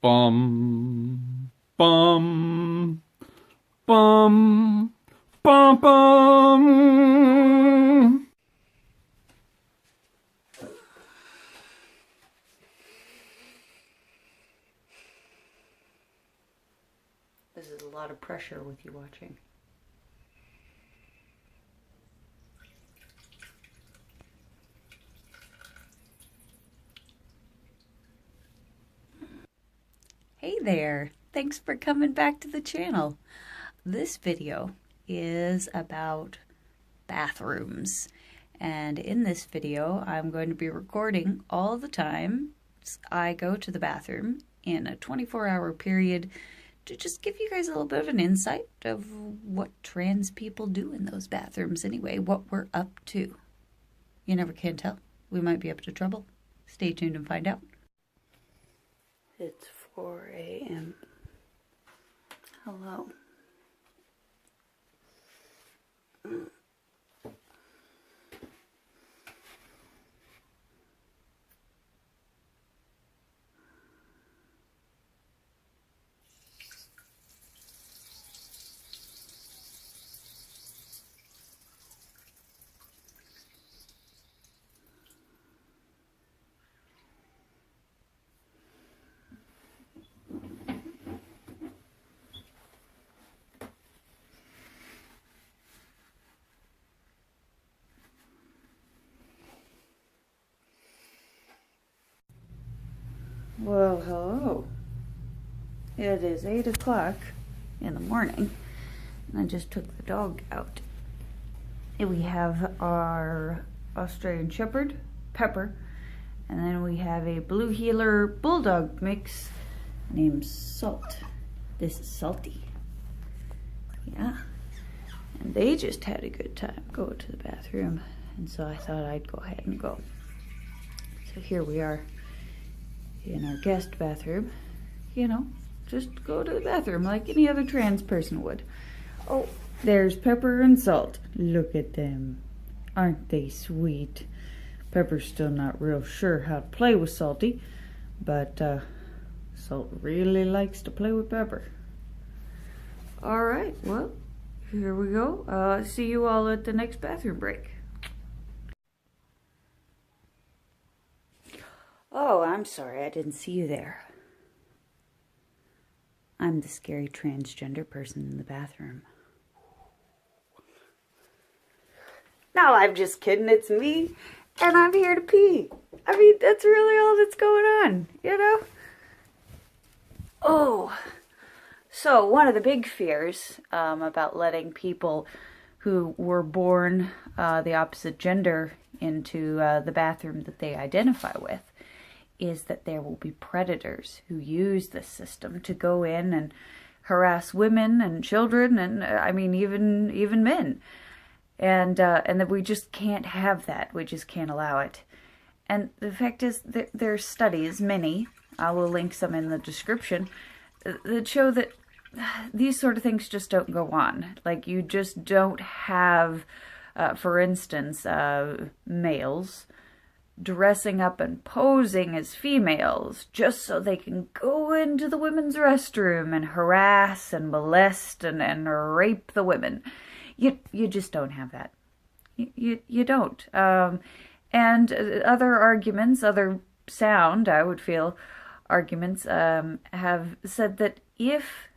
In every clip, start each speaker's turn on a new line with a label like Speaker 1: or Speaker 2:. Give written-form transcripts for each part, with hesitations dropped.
Speaker 1: Bum, bum, bum, bum, bum.
Speaker 2: This is a lot of pressure with you watching. Hey there! Thanks for coming back to the channel. This video is about bathrooms. And in this video, I'm going to be recording all the time I go to the bathroom in a 24-hour period to just give you guys a little bit of an insight of what trans people do in those bathrooms anyway, what we're up to. You never can tell. We might be up to trouble. Stay tuned and find out. It's 4 a.m. Hello. Well, hello. It is 8 o'clock in the morning, and I just took the dog out. And we have our Australian Shepherd, Pepper, and then we have a Blue Heeler Bulldog mix named Salt. This is Salty. Yeah. And they just had a good time going to the bathroom, and so I thought I'd go ahead and go. So here we are in our guest bathroom. You know, just go to the bathroom like any other trans person would. Oh, there's Pepper and Salt. Look at them. Aren't they sweet? Pepper's still not real sure how to play with Salty, but Salt really likes to play with Pepper. All right, well, here we go. See you all at the next bathroom break. Oh, I'm sorry, I didn't see you there. I'm the scary transgender person in the bathroom. No, I'm just kidding, it's me, and I'm here to pee. I mean, that's really all that's going on, you know? Oh, so one of the big fears about letting people who were born the opposite gender into the bathroom that they identify with is that there will be predators who use this system to go in and harass women and children and I mean even men, and that we just can't have that. We just can't allow it. And the fact is that there's studies, many, I will link some in the description, that show that these sort of things just don't go on. Like, you just don't have, for instance, males dressing up and posing as females just so they can go into the women's restroom and harass and molest and rape the women. You just don't have that. You don't. And other arguments, other sound, I would feel, arguments have said that if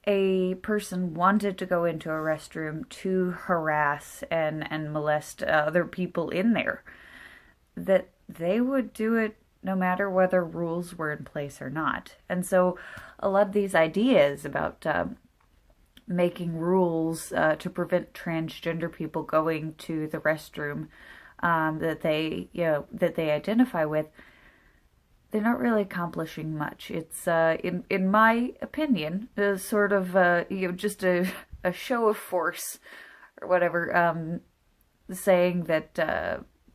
Speaker 2: a person wanted to go into a restroom to harass and molest other people in there, that they would do it no matter whether rules were in place or not. And so a lot of these ideas about making rules to prevent transgender people going to the restroom that they identify with, they're not really accomplishing much. It's in my opinion, sort of just a show of force or whatever, saying that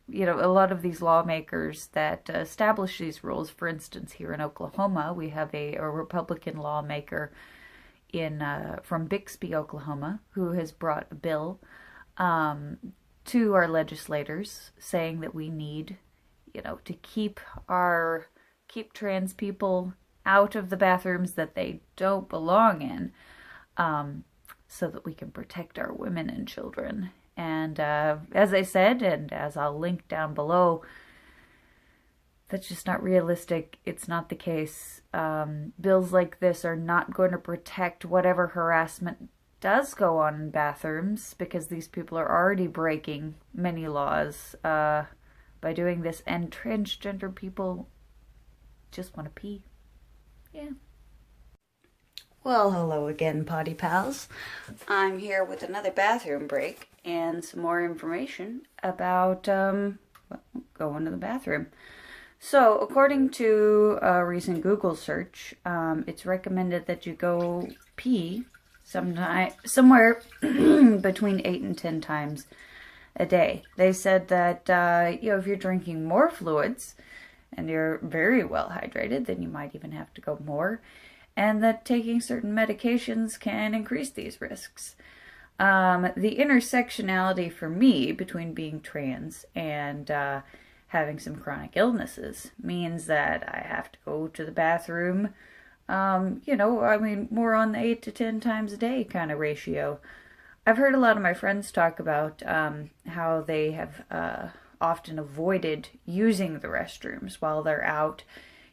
Speaker 2: a lot of these lawmakers that establish these rules, for instance, here in Oklahoma, we have a Republican lawmaker from Bixby, Oklahoma, who has brought a bill to our legislators saying that we need, to keep trans people out of the bathrooms that they don't belong in, so that we can protect our women and children. And as I said, and as I'll link down below, that's just not realistic. It's not the case. Bills like this are not going to protect whatever harassment does go on in bathrooms, because these people are already breaking many laws by doing this, and transgender people just want to pee. Yeah. Well, hello again, Potty Pals. I'm here with another bathroom break and some more information about going to the bathroom. So, according to a recent Google search, it's recommended that you go pee somewhere between 8 and 10 times a day. They said that, if you're drinking more fluids and you're very well hydrated, then you might even have to go more, and that taking certain medications can increase these risks. The intersectionality for me between being trans and having some chronic illnesses means that I have to go to the bathroom, more on the 8 to 10 times a day kind of ratio. I've heard a lot of my friends talk about how they have often avoided using the restrooms while they're out,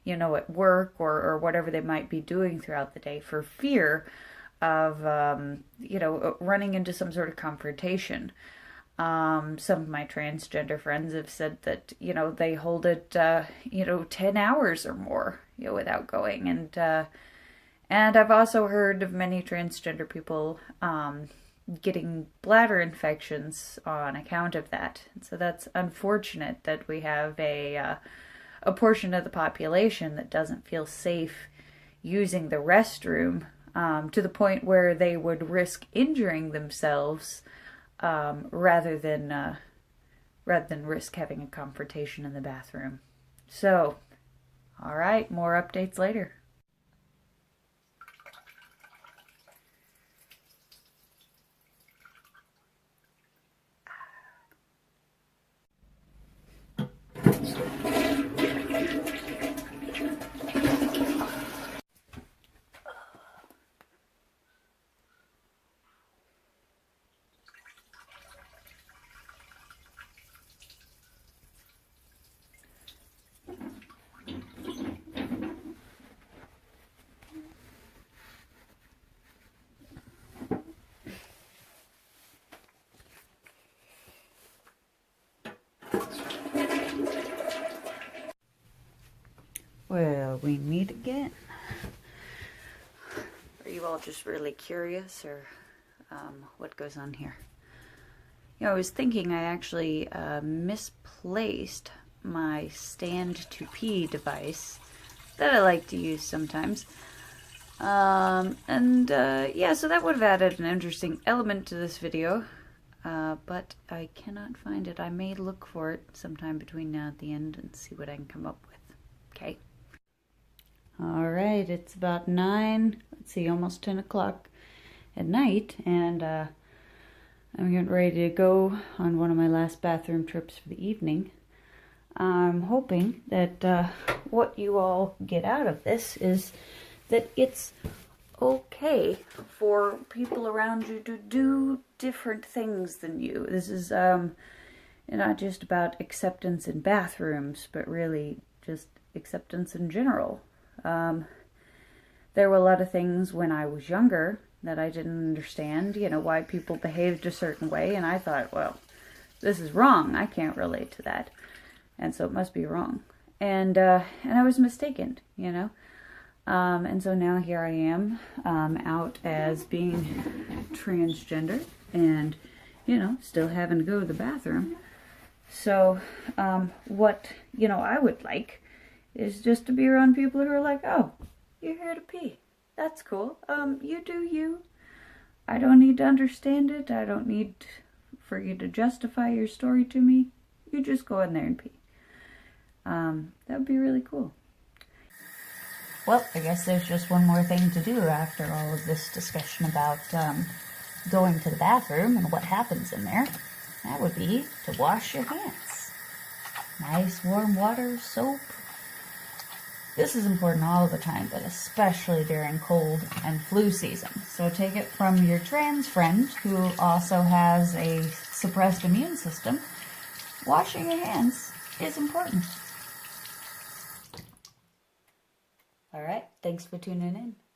Speaker 2: at work or whatever they might be doing throughout the day, for fear of, running into some sort of confrontation. Some of my transgender friends have said that, they hold it, 10 hours or more, without going. And I've also heard of many transgender people, getting bladder infections on account of that. And so that's unfortunate that we have a portion of the population that doesn't feel safe using the restroom, to the point where they would risk injuring themselves, rather than risk having a confrontation in the bathroom. So, all right, more updates later. Well, we meet again. Are you all just really curious, or what goes on here? I was thinking I actually misplaced my stand to pee device that I like to use sometimes. So that would have added an interesting element to this video, but I cannot find it. I may look for it sometime between now and the end and see what I can come up with. Okay. All right, it's about 9, almost 10 o'clock at night, and I'm getting ready to go on one of my last bathroom trips for the evening. I'm hoping that what you all get out of this is that it's okay for people around you to do different things than you. This is not just about acceptance in bathrooms, but really just acceptance in general. There were a lot of things when I was younger that I didn't understand, why people behaved a certain way, and I thought, well, this is wrong. I can't relate to that, and so it must be wrong. And I was mistaken, and so now here I am, out as being transgender, and, still having to go to the bathroom. So, what, I would like is just to be around people who are like, oh, you're here to pee. That's cool. You do you. I don't need to understand it. I don't need for you to justify your story to me. You just go in there and pee. That would be really cool. Well, I guess there's just one more thing to do after all of this discussion about going to the bathroom and what happens in there. That would be to wash your hands. Nice warm water, soap, This is important all the time, but especially during cold and flu season. So take it from your trans friend who also has a suppressed immune system. Washing your hands is important. All right, thanks for tuning in.